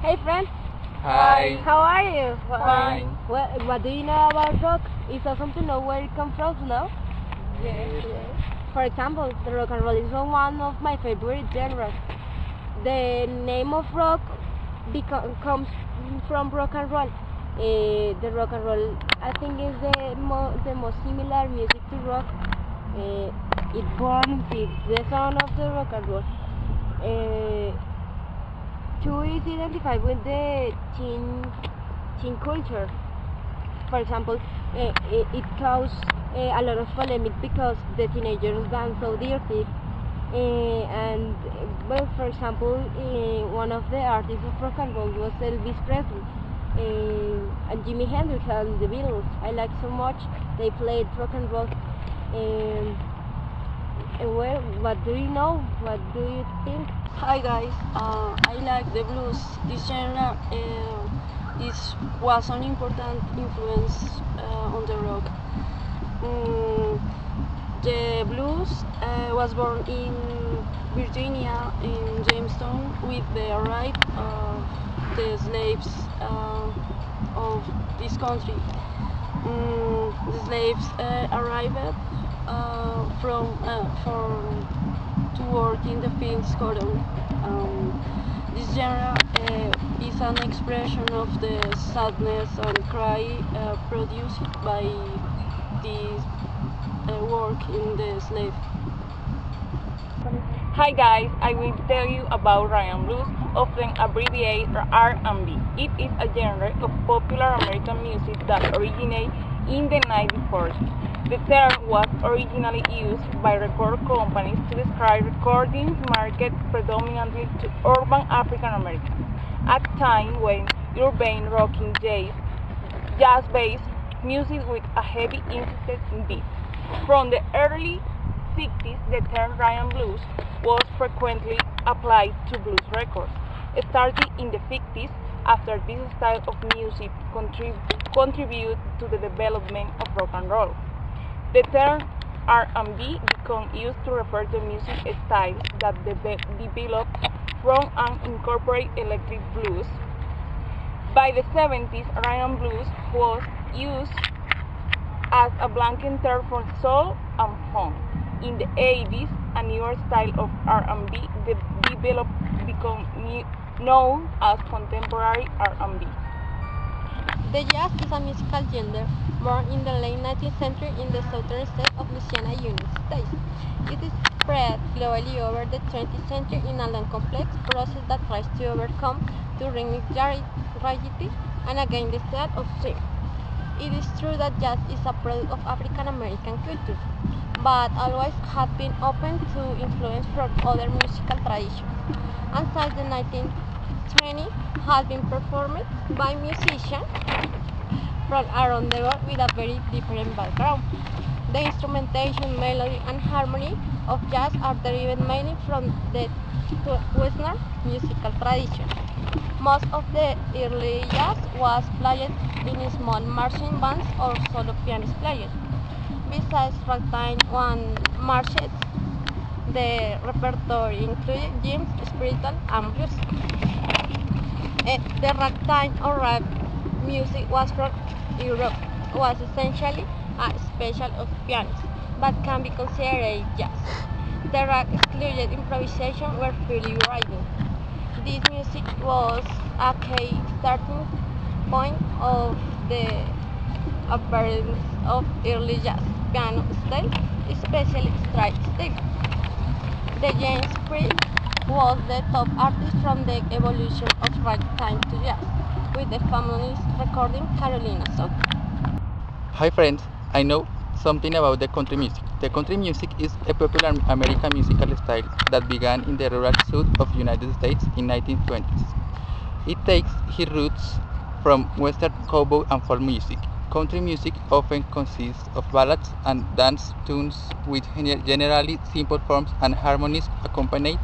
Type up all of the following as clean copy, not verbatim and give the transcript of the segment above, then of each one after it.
Hey friend. Hi. How are you? Fine. What do you know about rock? It's awesome to know where it comes from, no? Yes. For example, the rock and roll is one of my favorite genres. The name of rock comes from rock and roll. The rock and roll, I think, is the most similar music to rock. It born with the sound of the rock and roll. Two is identified with the teen culture. For example, it caused a lot of polemic because the teenagers dance so dirty. And well, for example, one of the artists of rock and roll was Elvis Presley, and Jimi Hendrix and the Beatles. I like so much. They played rock and roll. Well, what do you know? What do you think? Hi guys, I like the blues. This genre was an important influence on the rock. The blues was born in Virginia, in Jamestown, with the arrival of the slaves of this country. The slaves arrived to work in the fields cotton. This genre is an expression of the sadness and cry produced by this work in the slave. Hi guys, I will tell you about Rhythm Blues, often abbreviated R&B. It is a genre of popular American music that originated in the 1940s. The term was originally used by record companies to describe recordings marketed predominantly to urban African Americans, at a time when urban rocking jazz-based music with a heavy emphasis in beat. From the early 60s, the term Rhythm Blues was frequently applied to blues records, starting in the 50s after this style of music contributed to the development of rock and roll. The term R&B became used to refer to music styles that developed from and incorporate electric blues. By the 70s, Rhythm Blues was used as a blanket term for soul and funk. In the 80s, a newer style of R&B developed became known as contemporary R&B. The jazz is a musical genre born in the late 19th century in the southern state of Louisiana, United States. It is spread globally over the 20th century in a long complex process that tries to overcome the rhythmic rigidity and again the style of swing. It is true that jazz is a product of African American culture, but always had been open to influence from other musical traditions, and since the 1920s has been performed by musicians from around the world with a very different background. The instrumentation, melody, and harmony of jazz are derived mainly from the Western musical tradition. Most of the early jazz was played in small marching bands or solo pianist players. Besides ragtime and marshes, the repertoire included jazz, spiritual, and blues. The ragtime or rag music was from Europe, was essentially a special of pianists, but can be considered jazz. The rag excluded improvisation were fully written. This music was a key starting point of the appearance of early jazz piano style, especially stride style. The James Prince was the top artist from the evolution of ragtime to jazz, with the famous recording Carolina song. Hi friends, I know something about the country music. The country music is a popular American musical style that began in the rural south of United States in 1920s. It takes its roots from western cowboy and folk music. Country music often consists of ballads and dance tunes with generally simple forms and harmonies accompanied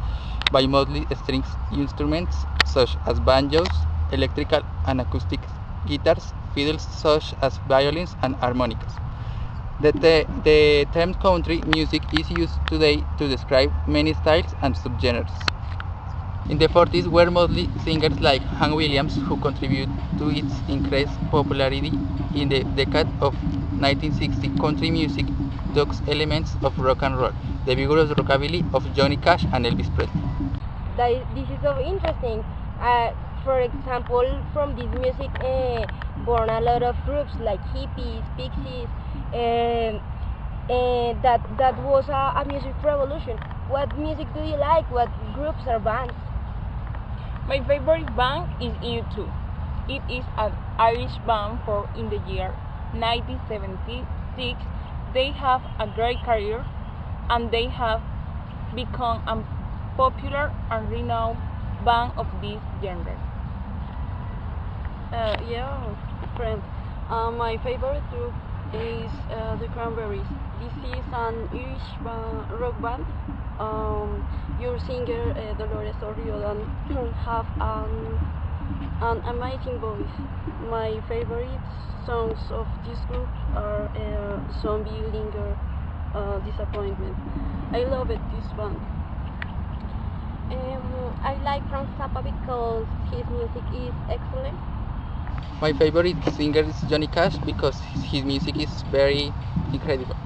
by mostly string instruments such as banjos, electrical and acoustic guitars, fiddles such as violins and harmonicas. The term country music is used today to describe many styles and subgenres. In the 40s were mostly singers like Hank Williams who contributed to its increased popularity. In the decade of 1960, country music took elements of rock and roll, the vigorous rockabilly of Johnny Cash and Elvis Presley. This is so interesting. For example, from this music born a lot of groups like hippies, pixies, that was a music revolution. What music do you like? What groups or bands? My favorite band is U2. It is an Irish band formed in the year 1976. They have a great career and they have become a popular and renowned band of this genre. Yeah, friend. My favorite group is the Cranberries. This is an Irish rock band. Your singer Dolores O'Riordan have an amazing voice. My favorite songs of this group are Zombie, Linger, Disappointment. I love it, this band. I like Frank Zappa because his music is excellent. My favorite singer is Johnny Cash because his music is very incredible.